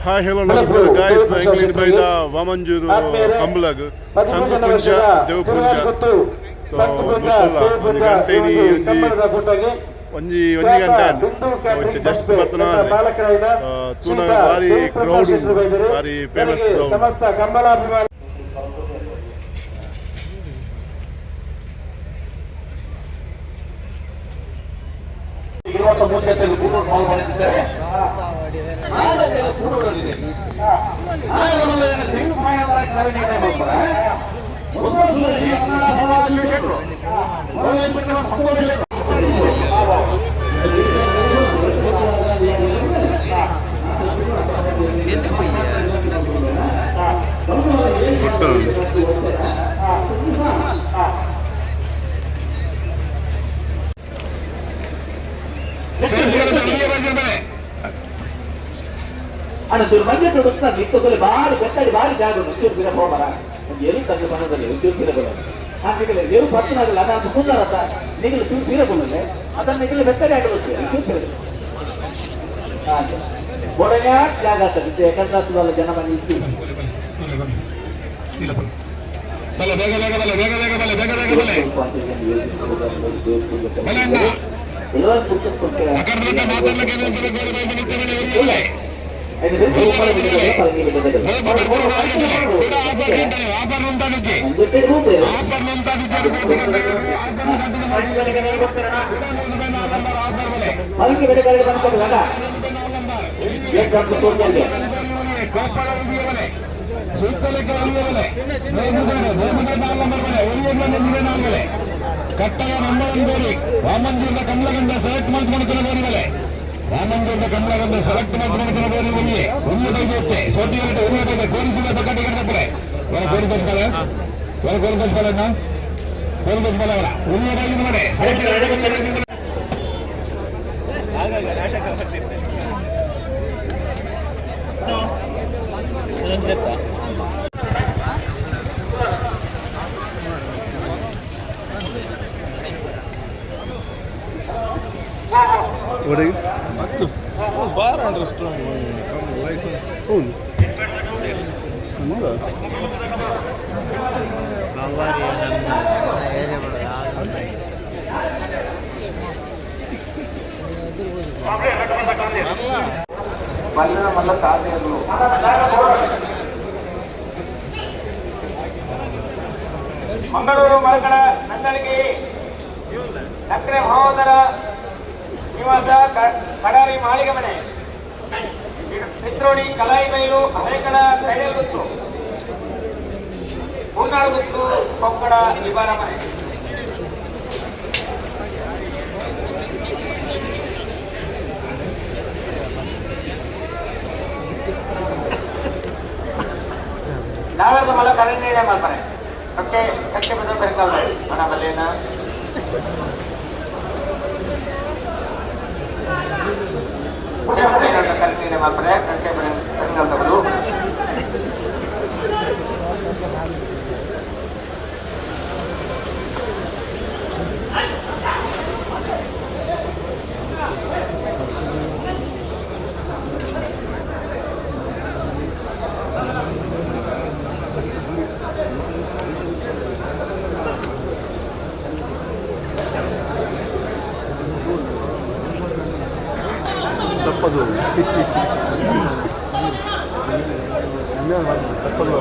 Hi, hello, namaskar guys. England by the Vamanjuru Kambulag, Santu Punja, Dev Punja. So, Mushalla, one gante ni onji gante. Just batna. Tuna very crowd, very famous crowd. ಅಣ್ಣ ದುರ್ಭಾಗ್ಯ ನೋಡುತ್ತಾ ನಿಂತುಕೊಳ್ಳಿ ಬಾರಿ ಬೆತ್ತಡಿ ಬಾರಿ ಜಾಗ ಉದ್ಯೋಗ ಬಿರ ಹೋಗರ ಎಲ್ಲಿ ತಂದು ಮನದಲ್ಲಿ ಉದ್ಯೋಗ ಬಿರಗಳು ಹಾಗೆ ನೀವು ಪತ್ತನಾಗಲ್ಲ ಅದಂತ ಸುಂದರತ ನಿಗಲು ತೂ ಬೀರಬಲ್ಲೇ ಅದನ್ನ ನಿಗಲು ಬೆತ್ತಡಿ ಆಗಲುತ್ತೆ ಉದ್ಯೋಗ ಬಿರಗಳು ಒಡೆಯ ಜಾಗ ಆಗ್ತದೆ ಏಕಂತಲ್ಲ ಜನ ಬಂದು ಇತ್ತು ಬಲ ಬೇಗ ಬೇಗ ಬಲ ಬೇಗ ಬೇಗ ಬಲ ಬೇಗ ಬೇಗ ಬಲ ಬಲಣ್ಣ ಅಕರ್ಮಕ ಮಾತಾಡಲಿಕ್ಕೆ ಏನಂತಾರೆ ಗೋಡೆ ಮೇಲೆ ನಿಂತವನೇ ಇಲ್ಲ ಆಫರ್ ಉಂಟಾಗುತ್ತೆ ಆಫರ್ ಕಟ್ಟಡ ನಂಬರ್ ಗೋರಿ ರಾಮಂದಿರದ ಕಮಲಗಂಧ ಸೆಲೆಕ್ಟ್ ಮಾಡ್ಕೊಂಡು ಗೋರಿ ಬೆಲೆ ರಾಮಂದಿರದ ಕಮಲಗಂಧ ಸೆಲೆಕ್ಟ್ ಮಾಡ್ಕೊಂಡು ಗೋರಿ ಒಳ್ಳೆ ಉಳ್ಳು ಬೈಗುತ್ತೆ ಸೊಡ್ಡಿಗಳಿಗೆ ಉಳಿಯ ಬೈದೆ ಕೋರಿಸಿದ ಕಟ್ಟಿಗೆ ಕಟ್ಟರೆ ಇವರ ಕೋರಿ ತೋರಿಸ್ತಾರೆ ಇವರ ಕೋರಿ ತೋರಿಸ್ತಾರಣ್ಣ ಕೋರಿ ತೋರಿಸ್ತಾರೆ ಅವರ ಉಳಿಯ ಬೈದು ಮಾಡಿ ನಾಟಕ ಬರ್ತಿರ್ತಾರೆ ಮತ್ತು ಬಾರ್ ಅಂಡ್ ರೆಸ್ಟೋರೆಂಟ್ ಲೈಸೆನ್ಸ್ ಹೌದು ಮಂಗಳೂರು ಮಳಕಡ ನಂದಳಿಗೆ ಸಕ್ಕರೆ ಮಹೋದರ ನಿವಾಸ ಕಡಾರಿ ಮಾಳಿಗೆ ಮನೆ ಚಿತ್ರೋಡಿ ಕಲಾಯಿ ಬೈಲು ಹರೇಕಡ ಕೈಡಲ್ಗುತ್ತು ಹೂನಾಳುಗುತ್ತು ಕೊಕ್ಕಡ ನಿವಾರ ಮನೆ ನಾವೆಲ್ಲ ಮಲ ಕರಣ್ಯ ಮಾಡ್ತಾರೆ ಕಕ್ಕೆ ಕಕ್ಕೆ ಬಂದ ಕರಿತಾವ್ರೆ ಮನ ಬಲ್ಲೇನ ಕರಿತೀನಿ ಮಾಡ್ತಾರೆ ಕಕ್ಕೆ ಕರಿತಾವ್ರು ತಪ್ಪದು ತಪ್ಪದು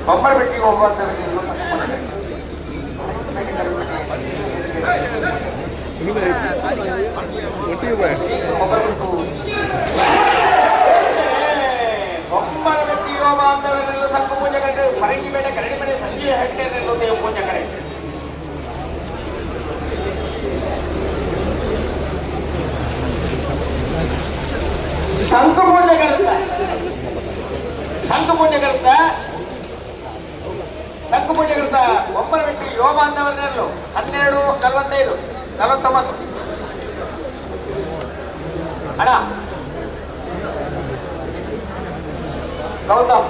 ಬೊಮ್ಮರ ಬೆಟ್ಟಿಗೆ ಹೋಗುವಂತ ಬೊಮ್ಮರ ಬೆಟ್ಟಿ ಹೋಗ ಅಂತವರೆಲ್ಲ ಸಂಘ ಪೂಜೆ ಕಡೆ ಪರಂಗಿ ಬೇಡ ಕರಡಿ ಬೇಡ ಸಂಜೆ ಹೆಟ್ಟೆ ದೇವ ಪೂಜೆ ಕಡೆ ಸಂಘ ಪೂಜೆ ಕರೆತ ಬೊಮ್ಮರ ಬೆಟ್ಟಿ ಯೋಗ ಅಂತವರೆಲ್ಲೂ 12:45 49 ಅಣ್ಣ ಗೌತಮ್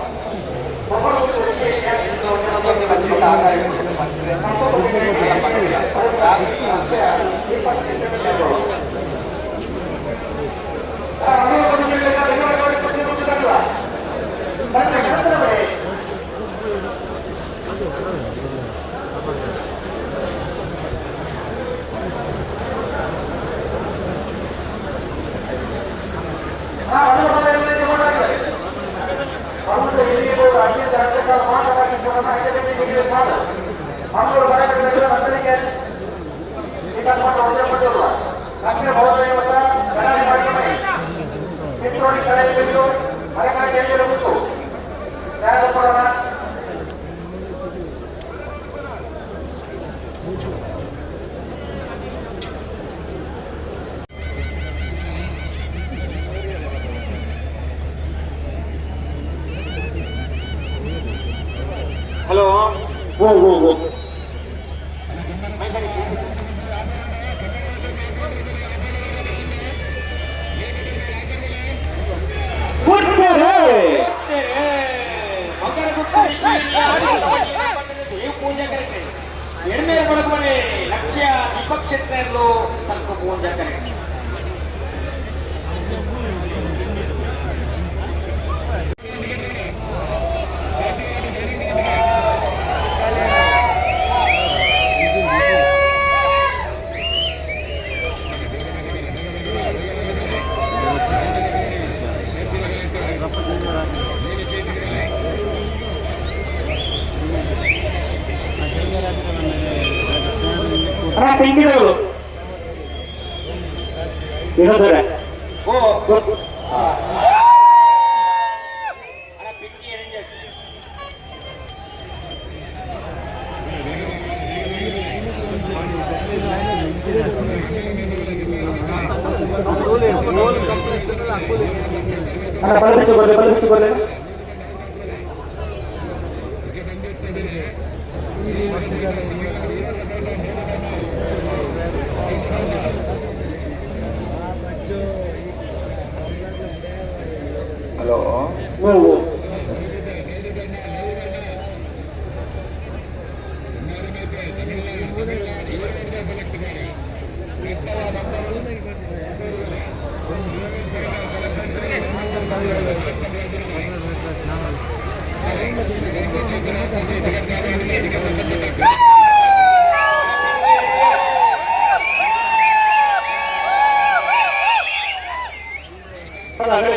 ಹಲೋ ಎಣ್ಣೆ ಬಡಗಮನೆ ಲಕ್ಷ್ಯ ದೀಪಕ್ ಕ್ಷೇತ್ರಗಳು ಸ್ವಲ್ಪ ಪೂಜ ಕರೆಕ್ಟ್ ಹಲೋ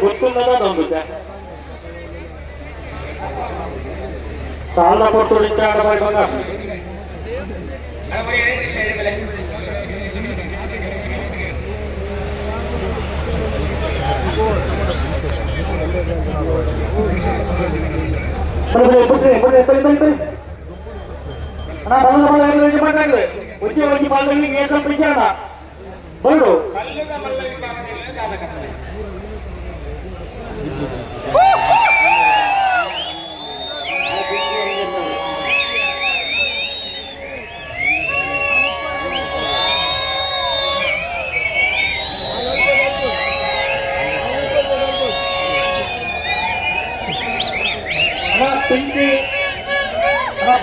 ಗೊತ್ತಿಲ್ಲದ ಸಾಲ ಕೊಟ್ಟು ಬರು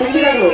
ಪಿಂಡಿಗಳು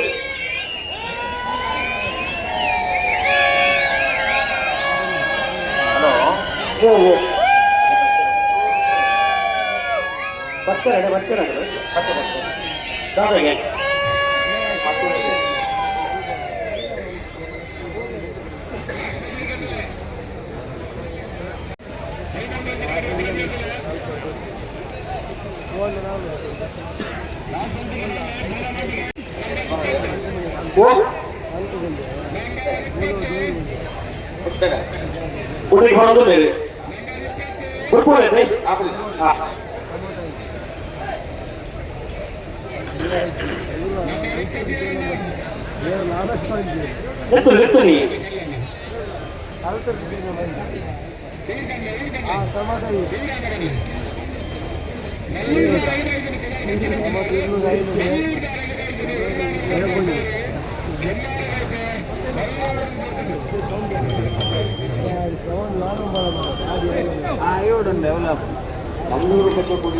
ಬರ್ತಾರೆ उठे भरा तो मेरे बिल्कुल है भाई आप हाँ लिफ्ट नहीं डेवलप मंगलूर बच्चों को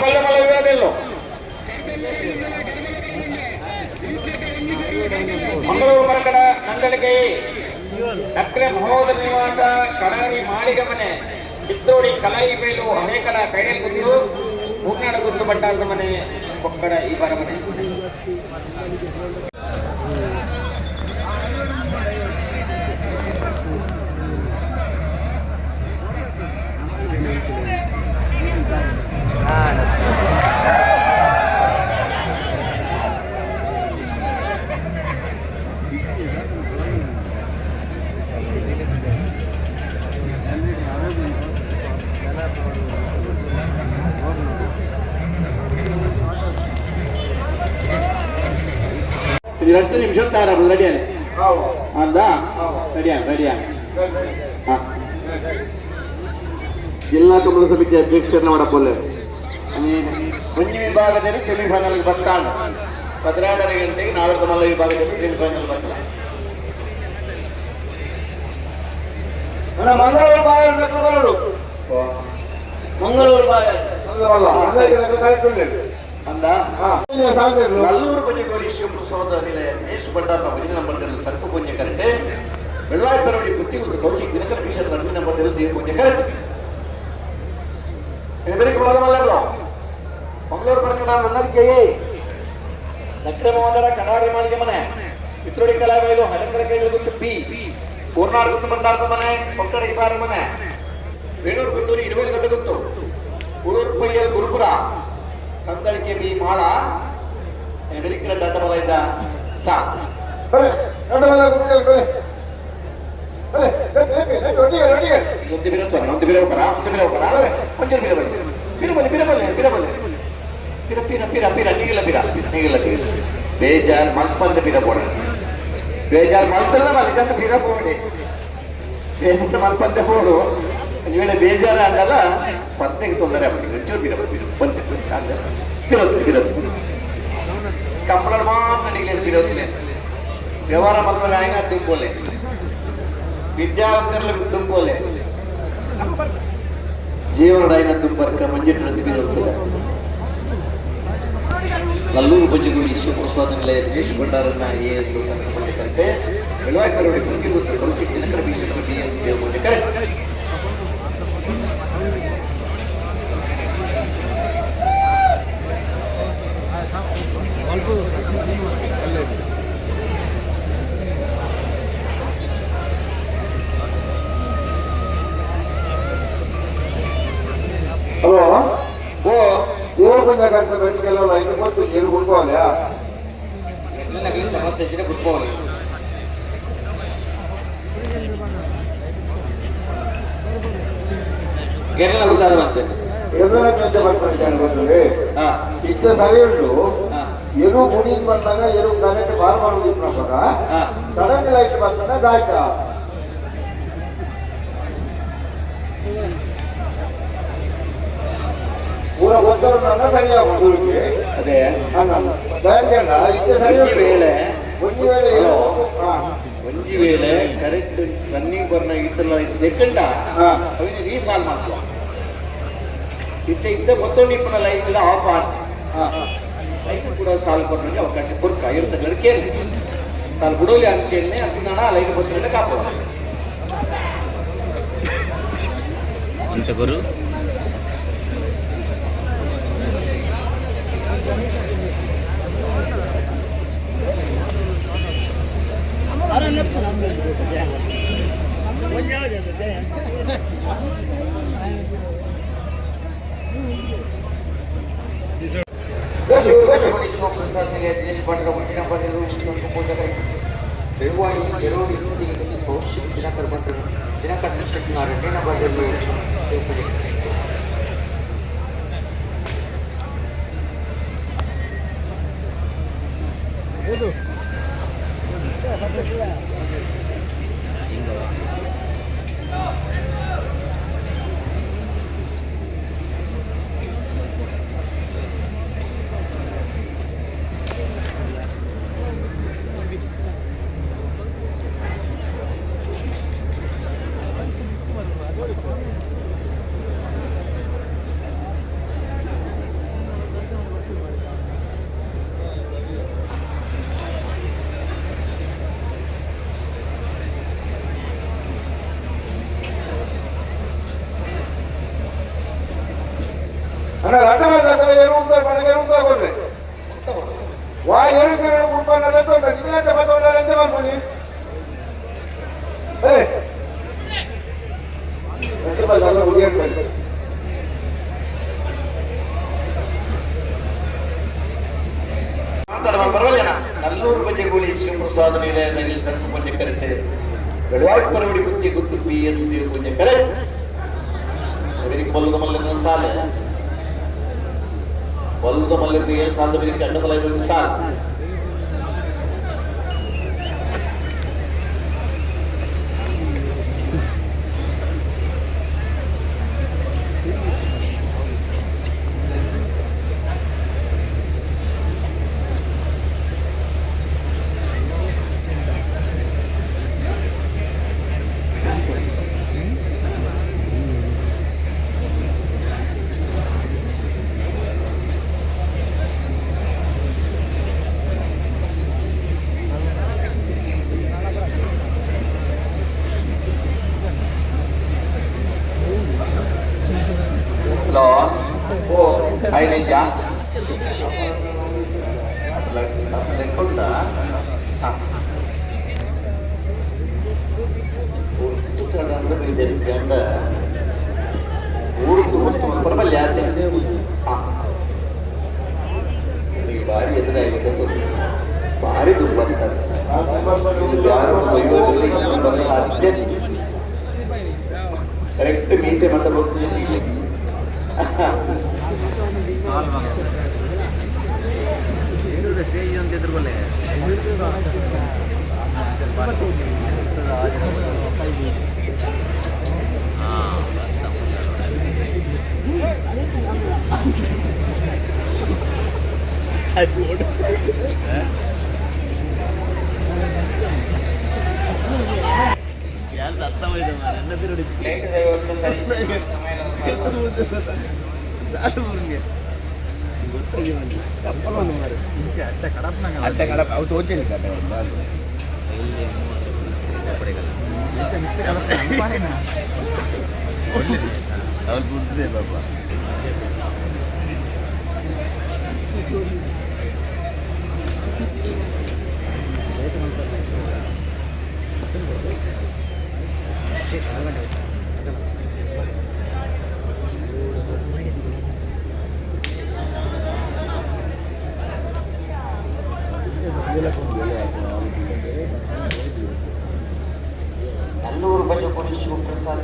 ಬಲ್ಲ ಬಲ್ಲ ಇರೋದಿಲ್ಲೋ ಮಂಗಳೂರು ಮರಕಡ ನಂದಳಿಕೆ ನಕ್ರೆ ಮಹೋದರ ನಿವಾಸ ಕಡಾರಿ ಮಾಳಿಗೆ ಮನೆ ಚಿತ್ತೋಡಿ ಕಲಾಯಿ ಬೇಲು ಅನೇಕರ ಕೈಡೆ ಗುಂದು ಹೂನಾಡ ಗುಂದು ಭಟ್ಟಾರದ ಮನೆ ಕೊಕ್ಕಡ ಈ ಬರ ಮನೆ ఇది 2 నిమిషాలు తయారు రెడీ అని అందా రెడీ ಜಿಲ್ಲಾ ಕಮಲ ಸಮಿತಿ ಅಧ್ಯಕ್ಷರನ್ನ ಮಾಡಪ್ಪಲ್ಲ ಮುಂಜಿ ವಿಭಾಗದಲ್ಲಿ ಸೆಮಿಫೈನಲ್ ಬರ್ತಾನೆ 12:30 ಗಂಟೆಗೆ ನಾಲ್ಕು ಮಲ್ಲ ವಿಭಾಗದಲ್ಲಿ ಸೆಮಿಫೈನಲ್ ಬರ್ತಾನೆ ಮಂಗಳೂರು ನಲ್ಲೂರು ಪಂಚಕೋಡಿ ಶಿವಪ್ರಸಾದ ದಿನೇಶ್ ಭಂಡಾರ ನಂಬರ್ಗಳಲ್ಲಿ ಸರ್ಕು ಪುಣ್ಯ ಕರೆಕ್ಟ್ ಬೆಳವಾಯಿ ಪರವಡಿ ಪುಟ್ಟಿ ಒಂದು ಕೌಶಿಕ್ ದಿನಕರ ಕಿಶನ್ ರವಿ ನಂಬರ್ದಲ್ಲಿ ಸೇರಿ ಪುಣ್ಯ ಕರೆಕ್ಟ್ ಮಂಗಳೂರು ಪಟ್ಟಣ ನನ್ನದಿಕೆಯೇ ದಕ್ಷಿಣ ಮೋದರ ಕಡಾರಿ ಮಾಳಿಗೆ ಮನೆ ಚಿತ್ರೋಡಿ ಕಲಾವೇಲು ಹಳಂಕರ ಕೇಳಿ ಗುತ್ತು ಪಿ ಪೂರ್ಣಾರ್ ಗುತ್ತು ಬಂದಾರ್ದ ಮನೆ ಕೊಕ್ಕಡ ಇಬಾರ ಮನೆ ಬೇಳೂರು ಗುತ್ತೂರು 20 ಗಂಟೆ ಗುತ್ತು ಉಳೂರು ಪಯ್ಯಲ್ ಗುರುಪುರ ಕಂದಳಿಕೆ ಬಿ ಮಾಳ ಬೆಳಿಕಿನ ದಂಡವಲಯದ ಸಾ ಬೇಜಾರ್ ಮಲ್ಪಂದ ಬಿರ ಬೋಡ ಬೇಜಾರ್ ಮಲ್ಪಲ್ಲ ಜಾಸ್ತಿ ಬಿರ ಬೋಡೆ ಮಲ್ಪಂದ ಬೋಡು ವೇಳೆ ಬೇಜಾರ ಅಂದಲ್ಲ ಸ್ಪರ್ಧೆಗೆ ತೊಂದರೆ ಆಗ್ಬಿಟ್ಟು ಬಿರೋದು ಕಂಪಳ ಮಾತ್ರ ಬಿರೋದಿಲ್ಲ ವ್ಯವಹಾರ ಮಕ್ಕಳ ಆಯ್ನ ತುಂಬೋಲೆ ವಿದ್ಯಾವಂತರಲ್ಲಿ ತುಂಬೋಲೆ ಜೀವನದ ಆಯ್ನ ತುಂಬರ್ಕ ಮಂಜಿಟ್ಟು ಬಿರೋದಿಲ್ಲ ನಲ್ಲೂರು ಪಂಚಗೋಡಿ ಶಿವಪ್ರಸಾದ ನಿಲಯ ದಿನೇಶ್ ಭಂಡಾರನ್ನ ಎಂದು ಸಂಘಟನೆ ಬೆಳವಾಯಿ ಪರವಡಿ ಕುಂಕಿ ಗೊತ್ತು ಕೌಶಿಕ್ ದಿನಕರ ಬೀಜ ಕರೆಕ್ಟ್ హలో ఓ దేవుడు కొంచెం కంటే బయటికి వెళ్ళాలి అయితే పోతే నీళ్ళు కొనుక్కోవాలి సమస్య వచ్చినా కుట్టుకోవాలి ಗೆರೆಲ್ಲ ಉದಾಹರಣೆ ಅಂತೆ ఎరువుల పెద్ద పట్టుకుంటాను పోతుంది ఇచ్చే సరైనడు ఎరువు ముడికి పడతాగా ఎరువు కరెంట్ బాగా తీసుకున్నాక సడన్ లైట్ పడుతున్నా దాక ಊರ ಗೊತ್ತವರನ್ನ ಸರಿಯಾಗಿ ಹುಡುಗಿ ಅದೇ ದಯಕಂಡ ಇచ్చೆ ಸರಿಯಲ್ಲ ವೇಳೆ ಒಂಜಿ ವೇಳೆ ಒಂಜಿ ವೇಳೆ ಕರೆಕ್ಟ್ ರನ್ನಿಂಗ್ ಬರ್ನ ಇತ್ತಲ್ಲ ತೆಕ್ಕಂಡ ಅವನಿಗೆ ರೀಸಾಲ್ ಮಾಡ್ತೀವಿ ಇದ್ದ ಮತ್ತೊಂದು ಇಪ್ಪನ ಲೈಟ್ ಎಲ್ಲ ಆಫ್ ಆಡ್ತೀವಿ ಲೈಟ್ ಕೂಡ ಸಾಲು ಕೊಟ್ಟರೆ ಅವಕಾಶ ಕೊಡ್ಕ ಇರ್ತದೆ ಕೇಳಿ ಸಾಲು ಬಿಡೋಲಿ ಅಂತ ಕೇಳಿ ಅದನ್ನ ಲೈಟ್ ಕೊಟ್ಟರೆ ಕಾಪಾಡ ಅಂತ ಗುರು ಬೆಳವಾಯಿ ಎರಡು ಕೌಶಿಕ್ ದಿನಕರ್ ಬಂದರು ದಿನಕರ್ ನಿಶ್ಚಿತ 2ನೇ ನಂಬರ್ದಲ್ಲಿ ಅಣ್ಣ ರಟವಾದ ಎರುವುದ ಮನೆಗೆ ಎರುವುದ ಕೊಡ್ರಿ ವಾ ಎರಡು ಕಡೆ ಉಳ್ಕೊಂಡ್ರೆ ನಿನ್ನಂತೆ ಬಂದವಲ್ಲ ಎಂತ ಮಾಡ್ಬೋದು ಎಲ್ಲ ಹುಡುಗಿರ್ಬೇಕು ನಲ್ಲೂರು ಬಜೆಗೋಳಿ ಶಿವಪ್ರಸಾದ ನಿಲಯದಲ್ಲಿ ಸಣ್ಣ ಪೂಜೆ ಕರೆತೆ ಗಡಿವಾಡ್ಪರವಡಿ ಬುದ್ಧಿ ಗುತ್ತು ಪಿ ಎಂದು ಪೂಜೆ ಕರೆ ಕೊಲ್ಲದ ಮಲ್ಲಿನ ಸಾಲೆ ಕೊಲ್ಲದ ಮಲ್ಲಿಗೆ ಸಾಲ ಕಂಡ ಸಲ ಸಾಲ Indonesia Lekunda untuk dalam berbeda ganda urut berbalik aja bari itu dah itu bari tu bantar biar orang berhati correct means mata betul ಅಡ್ಡ ಕಡಪ ಅವು ತೋಚಿಲ್ಲ ಅವ್ರು ಬಿಡ್ತದೆ ಪಾಪ ನಲ್ಲೂರು ಬಜೆಗೋಳಿ ಶಿವಪ್ರಸಾದ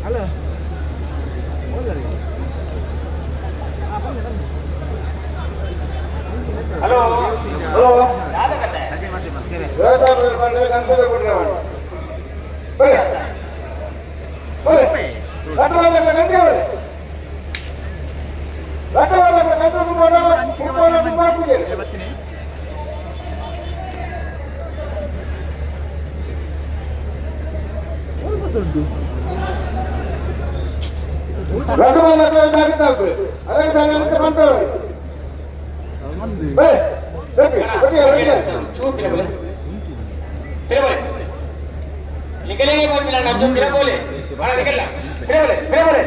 ಹಲೋ ಹಲೋ निकलेंगे बहुत मिलाना जो मेरा बोले बड़ा निकलना मेरे बोले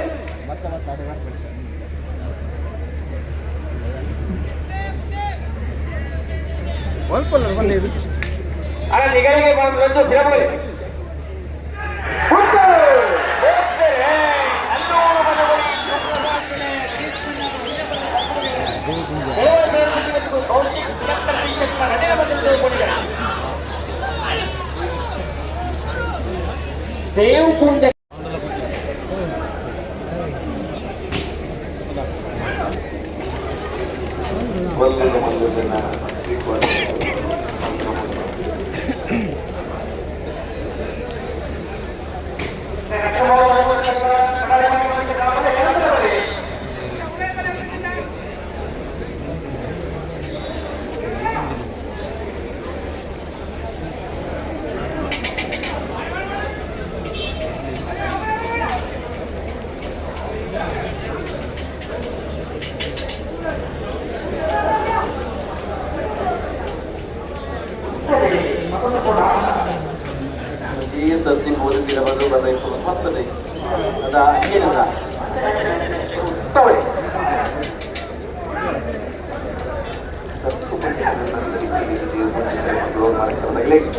अरे निकलेंगे बहुत जो मेरा बोले देव कुंज Tidak perlu bahasa itu apa nih? Ada ini ada. Tahu ya? Belum ada terbaik.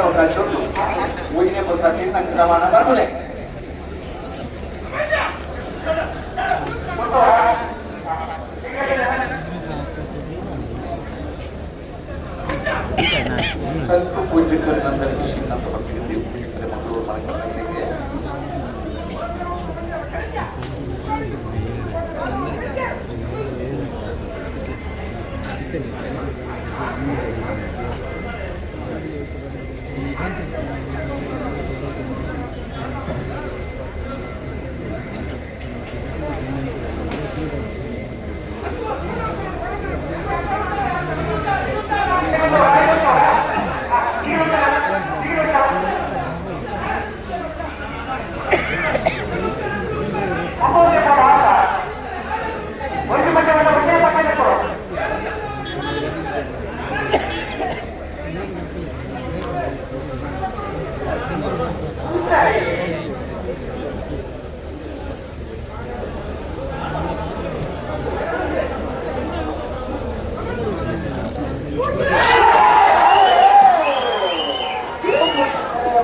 ಅವಕಾಶ ಉಂಟು. ಮೂರನೇ ಪುಸ್ತಕ ಸಂಕ್ರಮಣ ಬರಲೇ ಸಂತ ಪೂಜಕರ ನಂದರಿಗೆ ಶ್ರೀಮಂತ ಭಕ್ತಿಗೆ ಪೂಜಕರ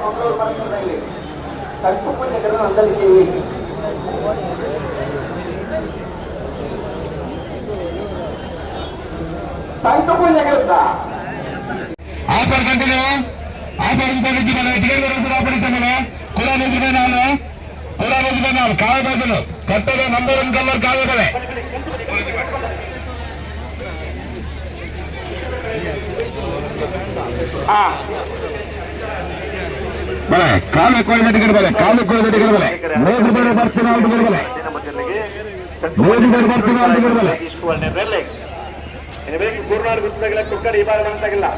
ಮಂಗಳೂರು ಮಾರ್ಗದಲ್ಲಿಗೆ ఆఫర్ కంటిన్యూ ఆఫర్ ఇంకొకటి మన టికెట్ రోజు రాబడితే మన కూడా రోజుపై నాలుగు కాయబదులు కొత్తగా నంబర్ 1 కలర్ కాయబడే ಬಲೆ ಕಾಲು ఎక్కువ ಟಿಕೆಟ್ ಬಲೆ ಕಾಲು ఎక్కువ ಟಿಕೆಟ್ ಬಲೆ 3 ರೂಪಾಯಿ ಬರ್ತೀನಿ ಆಲ್ ಟಿಕೆಟ್ ಬಲೆ 3 ರೂಪಾಯಿ ಬರ್ತೀನಿ ಆಲ್ ಟಿಕೆಟ್ ಬಲೆ Ini baik kurang lebih sebagai tukar ibarat mantagilah.